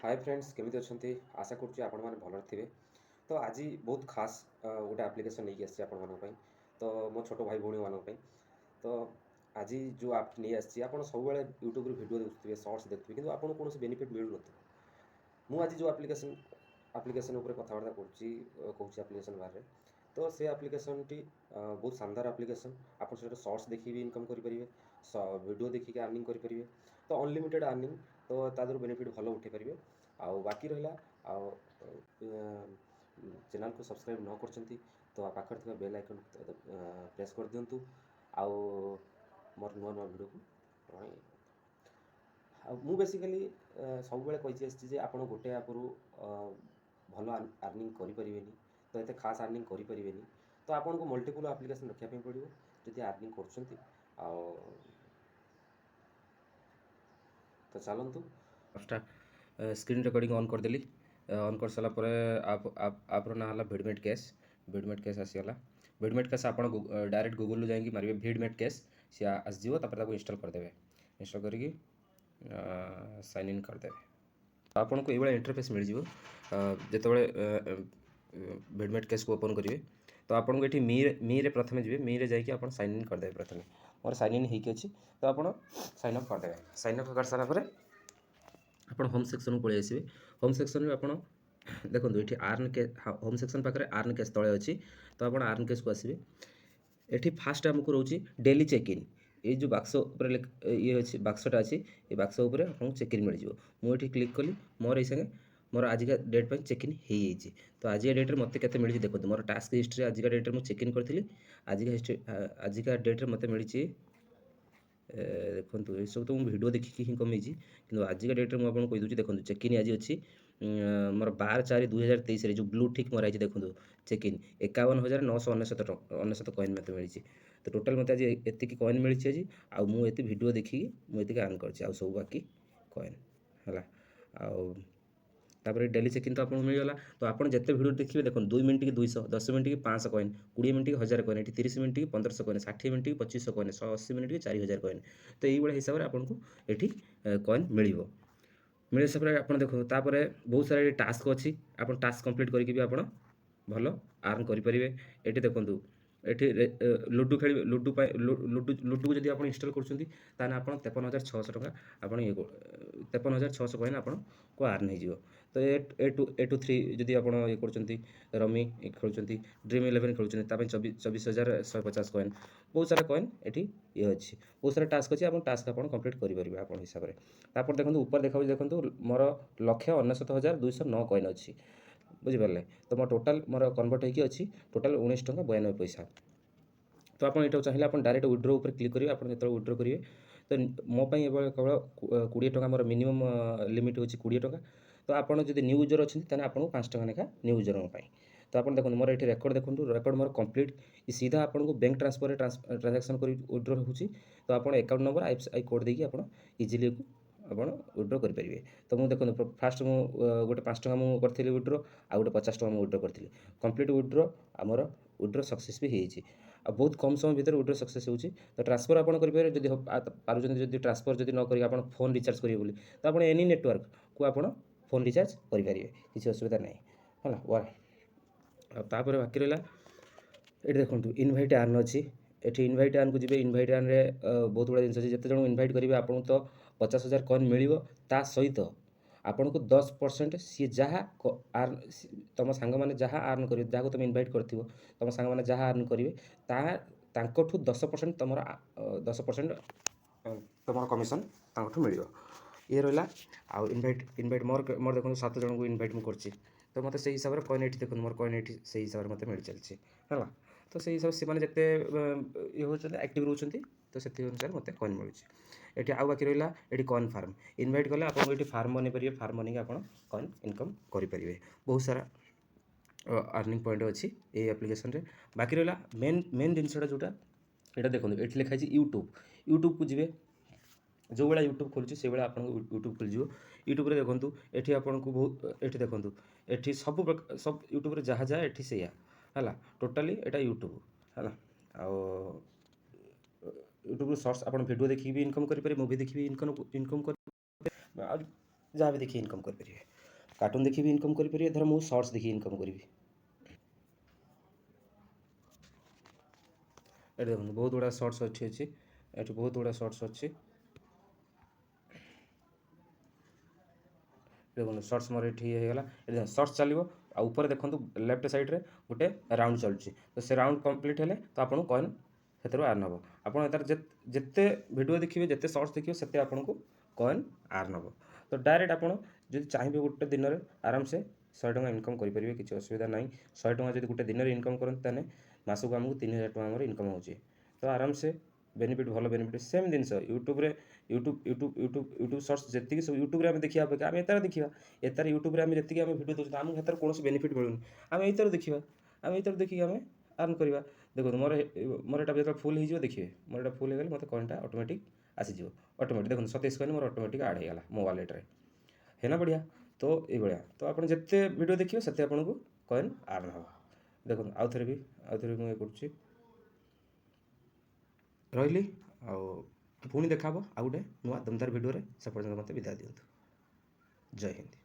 Hi friends केमी अच्छा आशा करुँचे आपण मैंने भल थे। तो आज बहुत खास गोटे आप्लिकेसन नहीं आसी आपण तो मो छोट भाई भौणी मानी। तो आज जो आप नहीं आसी आप सब यूट्यूब वीडियो देखुए सर्ट्स देखुए कि आपको कौन बेनिफिट मिलू न। मुझे जो आप्लिकेसन कथबार्ता करुँच आप्लिकेसन बारे तो से आप्लिकेसन टी बहुत शानदार आप्लिकेसन। आप सर्ट्स देखिए इनकम करेंगे, वीडियो देखिए अर्निंग करेंगे। तो अनलिमिटेड अर्निंग तो तादर बेनिफिट भल उठे पारे। आउ बाकी रहा चैनल को सब्सक्राइब न कर तो पाखर थी बेल आइकन प्रेस कर दिंतु। आउ मोर नुआ नुआ वीडियो को मु बेसिकली सब कही आप गोटे आप्रु भल अर्निंग करें तो ये खास अर्निंग करें तो आपन को मल्टीपल आप्लिकेसन रखापी पड़ो जदि अर्निंग कर। तो चलतु स्क्रीन रिकॉर्डिंग ऑन करदेली। ऑन कर सारा आप्र ना है भिडमेट कैश आसीगला। भिडमेट कैश आप डायरेक्ट गूगल जाकि मारे भिडमेट कैश सी आसो इंस्टॉल करदे। इंस्टॉल करके साइन इन करदे। आपन को ये इंटरफेस मिल जो भिडमेट कैश को ओपन करेंगे तो आपन को ये मी रे प्रथम जी मी रे जाकि आप साइन इन करदे। प्रथम मोर साइन इन होगी तो आप साइन अप करदे। साइन अप कर सारा आप होम सेक्शन को पलि आसवे। होम सेक्शन में आप देखो ये आर्न के होम सेक्शन पाखे आर्न कैश तले अच्छी तो आप आर्न कैश को आसवे। ये फास्ट आमको रोचे डेली चेक इन ये जो बाक्स ये अच्छी बाक्सटा अच्छी ये बाक्स उपर आपको चेक इन मिल जाए। मुझे क्लिक कली मोर ये संगे मोर आजिका डेट पर चेक इन हो जाए। तो आज डेट्रे मत के मिली देखो मोर टास्क हिस्ट्री आजिका डेट्रे मुझे चेक इन करी। आजिका डेट्रे मत मिली देखो ये सब तो मुझे वीडियो देखिए ही कमी कि आजिका डेट्रे मुझे कहीदे देखो चेक इन आज अच्छी मोर 12/4/2023 जो ब्लू टिक मराई देखो चेक इन 51,999 कॉइन मत मिली। तो टोटाल मत आज एति कॉइन मिली आज आउ मुझे वीडियो देखिए मुझे अर्न कर सब बाकी कॉइन है। आउे डेली चेक इन तो आपको मिलगला। तो आप जिते वीडियो देखिए देखो 2 मिनट की 200, 10 मिनट की 500 कॉइन, 20 मिनट की 1000 कॉइन, 30 मिनट की 1500 कॉइन, 60 मिनट की 2500 कॉइन, 180 मिनट की 4000 कॉइन। तो ये हिसाब से आपको ये कॉइन मिल मिले सब आप देखो तापर बहुत सारा टास्क अच्छी आप टास्क कंप्लीट करके भी आप भल आर्न करेंगे। ये देखो ये लुडु खेल लुडु लुडु को जब आप इंस्टॉल कर आप 53,600 टका आप ये 53,600 कॉइन आपको आर्न हो। तो ए टू 3 जदि आप ये कर रमी खेल ड्रीम 11 खेलुँच 24,150 कॉइन बहुत सारा कॉइन ये अच्छी बहुत सारा टास्क अच्छी आप टास्क आप कंप्लीट करेंगे आप हिसाब से। तापर देखो ऊपर देखा देखो मोर 1,69,209 कॉइन अच्छी बुझिपारे। तो मोर टोटाल मोर कन्वर्ट होगी अच्छी टोटाल 19.92 पैसा। तो आप ये चाहिए आप डायरेक्ट विड्रो पर क्लिक करेंगे। आप जो विड्रो करेंगे तो मोपाई केवल 20 टका मोर मिनिमम लिमिट हो 20 टका। तो आप जो न्यू यूजर अच्छे आपको 5 टका लेखा न्यू यूजर तो आप देखो मोर ये रेकर्ड देखो रेकर्ड मोर कंप्लीट सीधा आपको बैंक ट्रांसफर ट्रांजैक्शन कर विड्रो हो। तो आप अकाउंट नंबर आई कोड देकी आप इजिली आप विड्रो करेंगे। तो मुझे देखो फास्ट मु गोटे 5 टका मुझे करी विड्रो आ गोटे 50 टका विड्रो करी कंप्लीट विड्रो आमर विड्रो सक्सेस भी होती बहुत कम समय भितर विड्रो सक्सेस होती। तो ट्रांसफर आप करेंगे जब पार्टी ट्रांसफर जब न करेंगे आप फोन रिचार्ज करेंगे बोली तो आप एनी नेटवर्क को आप फोन रिचार्ज करेंगे किसी असुविधा नहीं है वा। तापर बाकी रहा ये देखो इनभाइट आर्न अच्छी ये इनभाइट आर्न को जी इनभाइट आर्न में बहुत गुड़ा जिन जिते जन इनभाइट करेंगे आपको तो 50,000 कॉइन मिल सहित आपन को 10% सी जहाँ आर्न तुम सांग मैंने जहाँ आर्न कर जहाँ तुम इनभाइट कर तुम सांग मैंने जहाँ आर्न करेंगे ताठू 10% तुम 10% तुम कमिशन मिल ये रहा। आउ इनभाइट इनभाइट मोर मोर देखो 7 जन को इनभाइट मुझे तो मतलब से हिसाब से कॉइन ये देखो मोर कॉइन ये से हिसाब से मतलब मिल चलती है। तो से हिसाब से जिते ये होती एक्टिव रोचे तो से अनुसार मत कॉइन मिलूँ। ये आउ बाकी रहा ये कॉइन फार्म इनभाइट कले आपको ये फार्म बन पारे फार्म बन आप कॉइन इनकम करेंगे बहुत सारा अर्निंग पॉइंट अच्छी ये एप्लिकेशन रे। बाकी रहा मेन मेन जिनसा जोटा यहाँ देखो ये लिखाई यूट्यूब यूट्यूब को जी जो भाई यूट्यूब खोलुच्छी से भाई आपको यूट्यूब खोल यूट्यूब देखूँ ये आपको बहुत ये देखूँ ये सब यूट्यूब जहाँ जाए ये से है टोटाली यहाँ यूट्यूब है यूट्यूब सर्च आप वीडियो देखिए भी इनकम करेंगे मूवी देखिए इनकम इनकम कर जहाँ भी देखिए इनकम करेंगे। कार्टून देखी भी इनकम करेंगे। धर मुझे शॉर्ट्स देखी इनकम करी ये देखो बहुत गुड़ा शॉर्ट्स अच्छी अच्छी ये बहुत गुड़ा शॉर्ट्स अच्छी देखो शॉर्ट्स मोर ये होगा ये शॉर्ट्स चलो ऊपर देखो लेफ्ट साइड्रे गोटे राउंड चलुची तो से राउंड कंप्लीट हेले तो आपको कॉइन से आर्न हम आप जिते वीडियो देखिए जिते शॉर्ट्स देखिए से आपको कॉइन आर्न हम तो डायरेक्ट आपड़ जो चाहिए गोटे दिन में आराम से 100 टका इनकम करेंगे किसी असुविधा ना 100 टका जो गोटे दिन में इनकम करते मासक आमको 3000 टका इनकम हो तो आराम से बेनिफिट भल बेनिफिट सेम जिन यूट्यूब यूट्यूब सर्च जी सब यूट्यूब में देखा अपेक्षा आम एतार देखा एतार यूट्यूब में जी आम भिडियो दूसरे आमको हाथ कौन बेनिफिट मिलूनी आम एतार देखा आम एतार देखिए आम आर्न करवा देखो मोर मोर एटा जो फुल हो देखिए मोर एटा फुल हो गले मत कॉइनटा ऑटोमेटिक आसीज ऑटोमेटिक देखो 27 कॉइन मोर ऑटोमेटिक ऐड होगा मो वालेट्रे है ना बढ़िया तो ये तो आप जिते वीडियो देखिए से आपको कॉइन आर्न हम देखो आउ थे भी मुझे कर रही पुणी देखा आउ गोटे नुआ दमदार भिडियो से पर्यटन मत विदा दिंतु जय हिंद।